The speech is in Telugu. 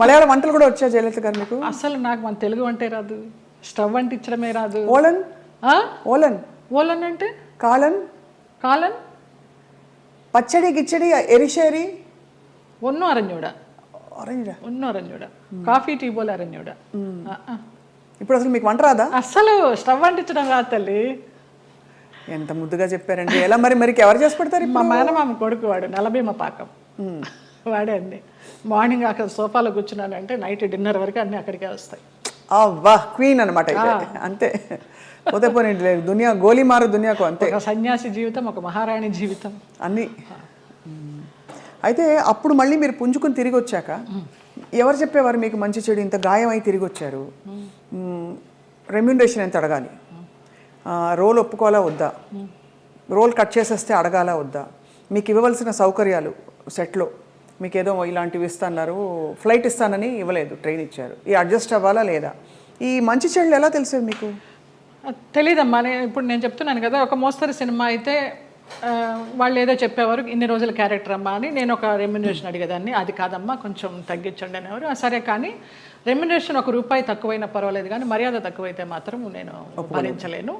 మలయాళ వంటలు కూడా వచ్చా జయలలిత గారు మీకు? అసలు నాకు మన తెలుగు అంటే రాదు, స్టవ్ అంటించడమే రాదు. ఓలన్ ఓలన్ ఓలన్ అంటే కాలన్ కాలన్ పచ్చడి గిచ్చడి ఎరిషేరి ഒന്നും അറിഞ്ഞൂടാ. ఆరెంజ్. ഒന്നും അറിഞ്ഞൂടാ. కాఫీ టీ పోలే അറിഞ്ഞൂടാ. ఇప్పుడు అసలు మీకు వంట రాదా? అసలు స్టవ్ అంటించడం రాదు తల్లి. ఎంత ముద్దుగా చెప్పారండి. ఎలా మరి మరి ఎవరు చేసి పెడతారు? మా మేనమామ కొడుకు వాడు నలభీమ పాకం వాడే అన్ని. మార్నింగ్ అక్కడ సోఫాలో కూర్చున్నానంటే నైట్ డిన్నర్ వరకు అన్నీ అక్కడికే వస్తాయి. వా క్వీన్ అనమాట అంతే. పోతే పోనీ దునియా గోలీ మారు దునియాకు అంతే. ఒక సన్యాసి జీవితం, ఒక మహారాణి జీవితం అన్నీ. అయితే అప్పుడు మళ్ళీ మీరు పుంజుకుని తిరిగి వచ్చాక ఎవరు చెప్పేవారు మీకు మంచి చెడు ఇంత గాయం అయి తిరిగి వచ్చారు, రెమ్యూనరేషన్ ఎంత అడగాలి, రోల్ ఒప్పుకోవాలా వద్దా, రోల్ కట్ చేసేస్తే అడగాలా వద్దా, మీకు ఇవ్వవలసిన సౌకర్యాలు సెట్లో మీకు ఏదో ఇలాంటివి ఇస్తున్నారు, ఫ్లైట్ ఇస్తానని ఇవ్వలేదు, ట్రైన్ ఇచ్చారు, ఈ అడ్జస్ట్ అవ్వాలా లేదా, ఈ మంచి చెడులు ఎలా తెలిసేది మీకు? తెలీదమ్మా. ఇప్పుడు నేను చెప్తున్నాను కదా, ఒక మోస్తరు సినిమా అయితే వాళ్ళు ఏదో చెప్పేవారు ఇన్ని రోజుల క్యారెక్టర్ అమ్మా అని, నేను ఒక రెమ్యునరేషన్ అడిగేదాన్ని, అది కాదమ్మా కొంచెం తగ్గించండి అనేవారు. సరే కానీ రెమ్యునరేషన్ ₹1 తక్కువైనా పర్వాలేదు కానీ మర్యాద తక్కువైతే మాత్రం నేను భరించలేను.